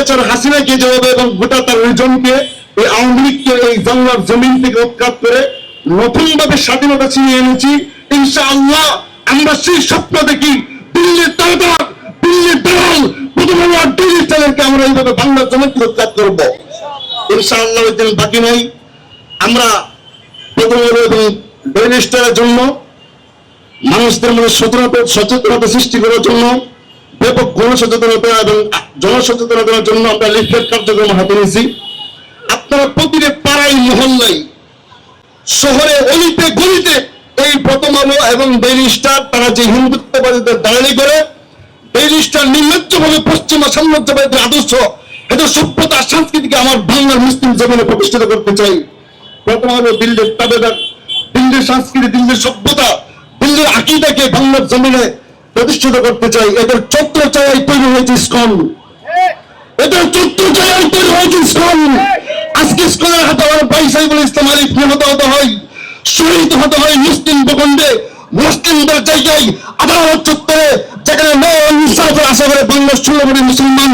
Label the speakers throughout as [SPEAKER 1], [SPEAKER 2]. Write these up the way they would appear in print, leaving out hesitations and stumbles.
[SPEAKER 1] স্বৈরাচার হাসিনাকে জবাবে এবং গোটা তার রিজনকে এই আওয়ামী লীগকে এই বাংলার জমিন থেকে উৎখাত করে নতুনভাবে স্বাধীনতা ছিনিয়ে এনেছি। ইনশাআল্লাহ আমরা সেই স্বপ্ন দেখি দিল্লির তালেবান, দিল্লির দালাল, প্রথমে দিল্লির তাদেরকে আমরা এইভাবে বাংলার জমিন থেকে উৎখাত করবো। ইনশাআল্লাহ ওই দিন বাকি নাই। আমরা প্রথম এবং ব্যারিস্টারের জন্য মানুষদের মধ্যে সচেতনতা সৃষ্টি করার জন্য ব্যাপক গণসচেতনতা এবং জনসচেতনতার জন্য আমরা লিফলেট কার্যক্রম হাতে নিয়েছি। আপনারা প্রতিটি পাড়ায় মহল্লায় শহরে অলিতে গলিতে এই প্রথম আলো এবং ব্যারিস্টার তারা যে হিন্দুত্ববাদীদের দালালি করে ব্যারিস্টার নির্লজ্জভাবে পশ্চিমা সাম্রাজ্যবাদীদের আদর্শ এটা সভ্যতা সংস্কৃতিকে আমার বাংলার মুসলিম জমিনে প্রতিষ্ঠিত করতে চাই। প্রথম আলো দিল্লির তাবেদার, দিল্লির সংস্কৃতি, দিল্লির সভ্যতা, দিল্লির আকীদাকে বাংলার জমিনে প্রতিষ্ঠিত করতে চাই। এদের ছত্রছায়ায় তৈরি হয়েছে ইসকন, এদের ছত্রছায়ায় তৈরি হয়েছে ইসকন। আজকে ইসকনের হাতে আমার ভাই সাইফুল ইসলাম আলিফ নিহত হতে হয়, শহীদ হতে হয় মুসলিম ভূখণ্ডে, মুসলিমদের জায়গায় আদালত চত্বরে, যেখানে ন্যায় ইনসাফের আশা করে বাংলার 16 কোটি মুসলমান,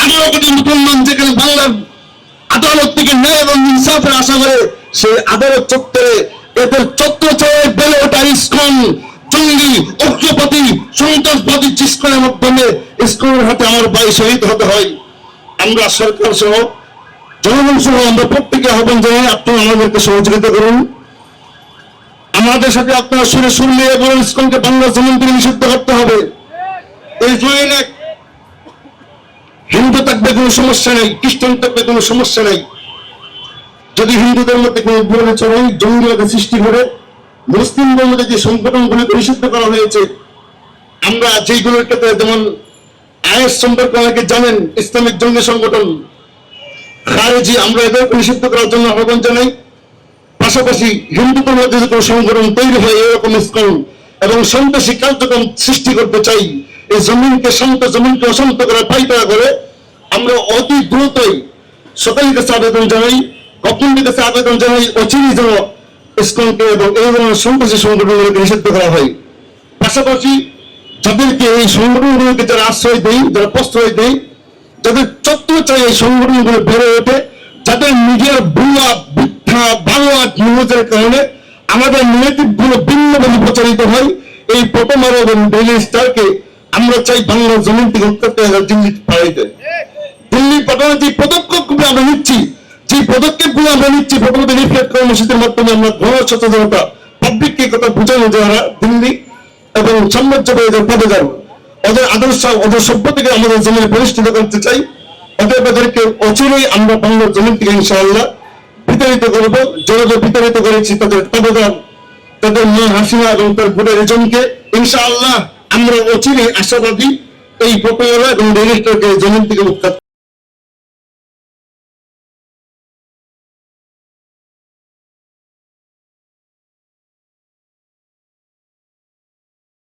[SPEAKER 1] 18 কোটি মুসলমান যেখানে বাংলার আদালত থেকে ন্যায় এবং ইনসাফের আশা করে সেই আদালত চত্বরে এদের ছত্রছায়ায় বেড়ে ওঠা ইসকন জঙ্গি, অক্ষপতি, সন্ত্রাসবাদী ইসকনের মাধ্যমে ইসকনের হাতে আমার ভাই শহীদ হতে হয়। আমরা সরকার সহ জনগণ সহ আমরা প্রত্যেকে আহ্বান জানাই আপনারা আমাদেরকে সহযোগিতা করুন। আমাদের সাথে আপনারা সুরে সুর নিয়ে বলুন ইসকনকে বাংলার জমিন থেকে নিষিদ্ধ করতে হবে। এই জমিনে হিন্দু থাকবে কোনো সমস্যা নেই, খ্রিস্টান থাকবে কোনো সমস্যা নেই। যদি হিন্দুদের মধ্যে কোনো চরম জঙ্গিবাদ সৃষ্টি করে মুসলিমদের মধ্যে যে সংগঠনগুলিকে নিষিদ্ধ করা হয়েছে, আমরা যেইগুলোর ক্ষেত্রে যেমন আইএস সম্পর্কে অনেকে জানেন, ইসলামিক জঙ্গি সংগঠন খারেজি, আমরা এদেরকে নিষিদ্ধ করার জন্য আহ্বান জানাই। পাশাপাশি হিন্দুদের মধ্যে যে কোনো সংগঠন তৈরি হয় এরকম ইসকন এবং সন্ত্রাসী কার্যক্রম সৃষ্টি করতে চাই, এই জমিনকে শান্ত, জমিনকে অশান্ত করে পাইতারা করে আমরা অতি দ্রুতই সকলের কাছে আবেদন জানাই, গভর্নমেন্টের কাছে আবেদন জানাই অচিরেই যেন ইসকনকে এবং এই ধরনের সন্ত্রাসী সংগঠনগুলোকে নিষিদ্ধ করা হয়। পাশাপাশি যাদেরকে এই সংগঠনগুলোকে যারা আশ্রয় দেয়, যারা প্রশ্রয় দেয়, যাদের ছত্রছায়ায় এই সংগঠনগুলো বেড়ে ওঠে, যাদের মিডিয়ার ভুয়া মিথ্যা বাংলা নিউজের কারণে আমাদের নেগেটিভ গুলো ভিন্নভাবে প্রচারিত হয়, এই প্রথম আলো এবং ডেইলি স্টারকে আমরা চাই বাংলার জমিন থেকে উৎখাত করে দিল্লি পাঠাইতে। দিল্লি পাঠানোর যে পদক্ষেপগুলো আমরা নিচ্ছি, যে পদক্ষেপগুলো আমরা নিচ্ছি প্রথমত রিফ্লেক্ট কর্মসূচির মাধ্যমে আমরা গণসচেতনতা পাবলিককে কথা বোঝানো, যারা দিল্লি এবং সাম্রাজ্যবাদীদের পদগার ওদের আদর্শ, ওদের সভ্যতাকে আমাদের জমিনে প্রতিষ্ঠিত করতে চাই। ওদেরকে অচিরেই আমরা বাংলার জমিন থেকে ইনশাআল্লাহ বিতাড়িত করবো। যেভাবে বিতাড়িত করেছি তাদের পদগার, তাদের মা হাসিনা এবং তার গোটা রিজনকে ইনশাআল্লাহ আমরা অচিরেই আশাবাদী এই প্রকল্প এবং রেজিস্টারকে জমিন থেকে উৎখাত